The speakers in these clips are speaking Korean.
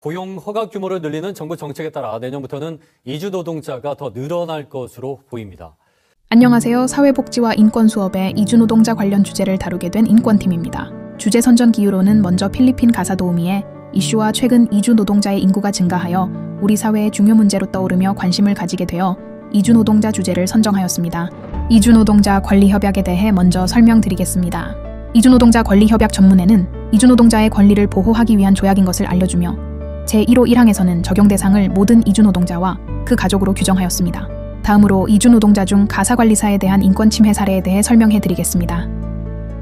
고용 허가 규모를 늘리는 정부 정책에 따라 내년부터는 이주 노동자가 더 늘어날 것으로 보입니다. 안녕하세요. 사회복지와 인권 수업의 이주 노동자 관련 주제를 다루게 된 인권팀입니다. 주제 선정 기후로는 먼저 필리핀 가사 도우미의 이슈와 최근 이주 노동자의 인구가 증가하여 우리 사회의 중요 문제로 떠오르며 관심을 가지게 되어 이주 노동자 주제를 선정하였습니다. 이주 노동자 권리 협약에 대해 먼저 설명드리겠습니다. 이주 노동자 권리 협약 전문에는 이주 노동자의 권리를 보호하기 위한 조약인 것을 알려주며 제1호 1항에서는 적용 대상을 모든 이주 노동자와 그 가족으로 규정하였습니다. 다음으로 이주 노동자 중 가사관리사에 대한 인권 침해 사례에 대해 설명해드리겠습니다.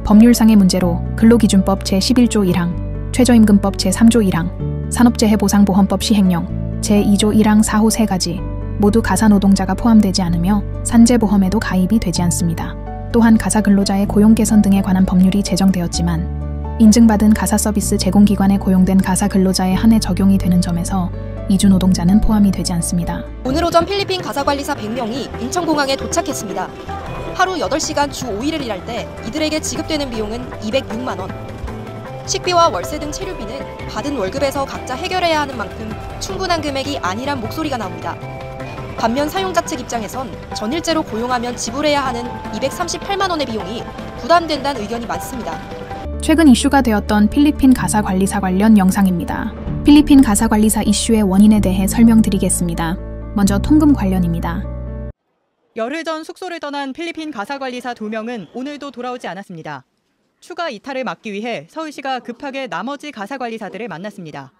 법률상의 문제로 근로기준법 제11조 1항, 최저임금법 제3조 1항, 산업재해보상보험법 시행령, 제2조 1항 4호 3가지 모두 가사노동자가 포함되지 않으며 산재보험에도 가입이 되지 않습니다. 또한 가사근로자의 고용 개선 등에 관한 법률이 제정되었지만 인증받은 가사서비스 제공기관에 고용된 가사근로자에 한해 적용이 되는 점에서 이주 노동자는 포함이 되지 않습니다. 오늘 오전 필리핀 가사관리사 100명이 인천공항에 도착했습니다. 하루 8시간 주 5일을 일할 때 이들에게 지급되는 비용은 206만 원. 식비와 월세 등 체류비는 받은 월급에서 각자 해결해야 하는 만큼 충분한 금액이 아니란 목소리가 나옵니다. 반면 사용자 측 입장에선 전일제로 고용하면 지불해야 하는 238만 원의 비용이 부담된다는 의견이 많습니다. 최근 이슈가 되었던 필리핀 가사관리사 관련 영상입니다. 필리핀 가사관리사 이슈의 원인에 대해 설명드리겠습니다. 먼저 통금 관련입니다. 열흘 전 숙소를 떠난 필리핀 가사관리사 2명은 오늘도 돌아오지 않았습니다. 추가 이탈을 막기 위해 서울시가 급하게 나머지 가사관리사들을 만났습니다.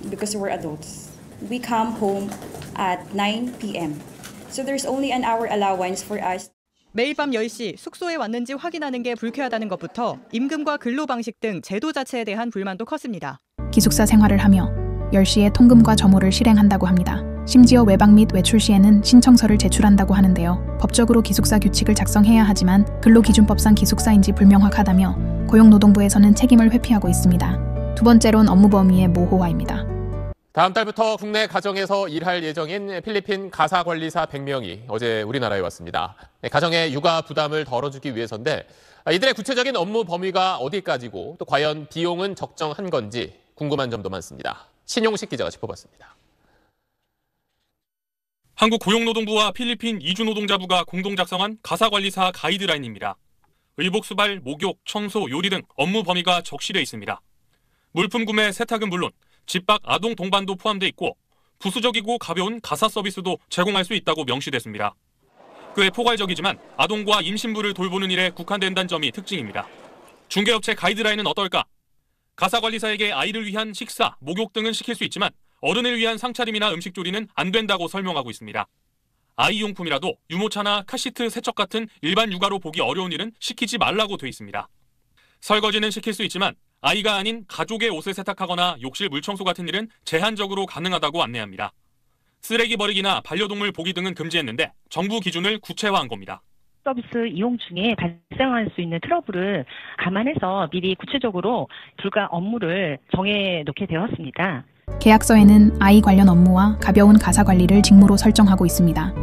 Because we're adults, we come home at 9 p.m. So there's only an hour allowance for us. 매일 밤 10시 숙소에 왔는지 확인하는 게 불쾌하다는 것부터 임금과 근로 방식 등 제도 자체에 대한 불만도 컸습니다. 기숙사 생활을 하며 10시에 통금과 점호를 실행한다고 합니다. 심지어 외박 및 외출 시에는 신청서를 제출한다고 하는데요. 법적으로 기숙사 규칙을 작성해야 하지만 근로기준법상 기숙사인지 불명확하다며 고용노동부에서는 책임을 회피하고 있습니다. 두 번째로는 업무 범위의 모호화입니다. 다음 달부터 국내 가정에서 일할 예정인 필리핀 가사관리사 100명이 어제 우리나라에 왔습니다. 가정의 육아 부담을 덜어주기 위해서인데 이들의 구체적인 업무 범위가 어디까지고 또 과연 비용은 적정한 건지 궁금한 점도 많습니다. 신용식 기자가 짚어봤습니다. 한국고용노동부와 필리핀 이주노동자부가 공동 작성한 가사관리사 가이드라인입니다. 의복 수발, 목욕, 청소, 요리 등 업무 범위가 적시돼 있습니다. 물품 구매, 세탁은 물론 집밥, 아동 동반도 포함돼 있고 부수적이고 가벼운 가사 서비스도 제공할 수 있다고 명시됐습니다. 꽤 포괄적이지만 아동과 임신부를 돌보는 일에 국한된다는 점이 특징입니다. 중개업체 가이드라인은 어떨까? 가사관리사에게 아이를 위한 식사, 목욕 등은 시킬 수 있지만 어른을 위한 상차림이나 음식 조리는 안 된다고 설명하고 있습니다. 아이용품이라도 유모차나 카시트, 세척 같은 일반 육아로 보기 어려운 일은 시키지 말라고 돼 있습니다. 설거지는 시킬 수 있지만 아이가 아닌 가족의 옷을 세탁하거나 욕실 물청소 같은 일은 제한적으로 가능하다고 안내합니다. 쓰레기 버리기나 반려동물 보기 등은 금지했는데 정부 기준을 구체화한 겁니다. 서비스 이용 중에 발생할 수 있는 트러블을 감안해서 미리 구체적으로 불가 업무를 정해놓게 되었습니다. 계약서에는 아이 관련 업무와 가벼운 가사 관리를 직무로 설정하고 있습니다.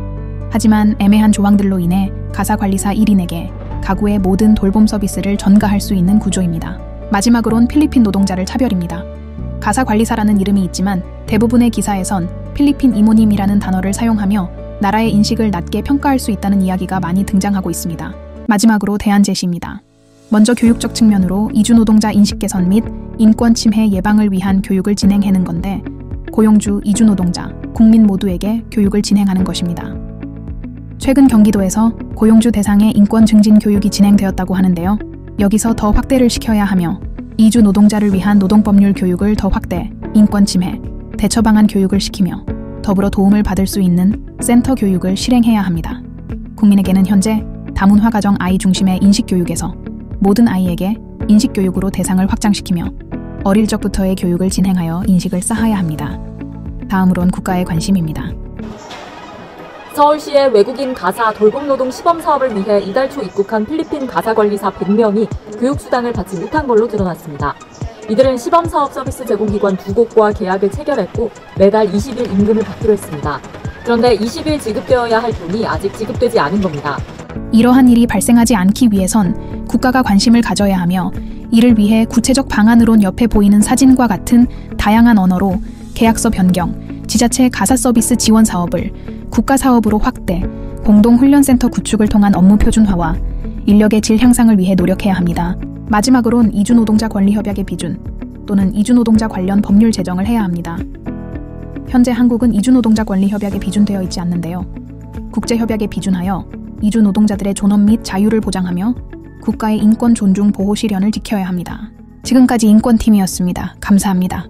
하지만 애매한 조항들로 인해 가사관리사 1인에게 가구의 모든 돌봄 서비스를 전가할 수 있는 구조입니다. 마지막으론 필리핀 노동자를 차별입니다. 가사관리사라는 이름이 있지만 대부분의 기사에선 필리핀 이모님이라는 단어를 사용하며 나라의 인식을 낮게 평가할 수 있다는 이야기가 많이 등장하고 있습니다. 마지막으로 대안 제시입니다. 먼저 교육적 측면으로 이주 노동자 인식 개선 및 인권 침해 예방을 위한 교육을 진행하는 건데 고용주, 이주 노동자, 국민 모두에게 교육을 진행하는 것입니다. 최근 경기도에서 고용주 대상의 인권 증진 교육이 진행되었다고 하는데요. 여기서 더 확대를 시켜야 하며 이주 노동자를 위한 노동법률 교육을 더 확대, 인권 침해, 대처 방안 교육을 시키며 더불어 도움을 받을 수 있는 센터 교육을 실행해야 합니다. 국민에게는 현재 다문화 가정 아이 중심의 인식 교육에서 모든 아이에게 인식 교육으로 대상을 확장시키며 어릴 적부터의 교육을 진행하여 인식을 쌓아야 합니다. 다음으론 국가의 관심입니다. 서울시의 외국인 가사 돌봄노동 시범 사업을 위해 이달 초 입국한 필리핀 가사관리사 100명이 교육수당을 받지 못한 걸로 드러났습니다. 이들은 시범 사업 서비스 제공기관 2곳과 계약을 체결했고 매달 20일 임금을 받기로 했습니다. 그런데 20일 지급되어야 할 돈이 아직 지급되지 않은 겁니다. 이러한 일이 발생하지 않기 위해선 국가가 관심을 가져야 하며 이를 위해 구체적 방안으론 옆에 보이는 사진과 같은 다양한 언어로 계약서 변경, 지자체 가사 서비스 지원 사업을 국가 사업으로 확대, 공동훈련센터 구축을 통한 업무 표준화와 인력의 질 향상을 위해 노력해야 합니다. 마지막으론 이주노동자 권리협약의 비준 또는 이주노동자 관련 법률 제정을 해야 합니다. 현재 한국은 이주노동자 권리협약에 비준되어 있지 않는데요. 국제협약에 비준하여 이주노동자들의 존엄 및 자유를 보장하며 국가의 인권 존중 보호 실현을 지켜야 합니다. 지금까지 인권팀이었습니다. 감사합니다.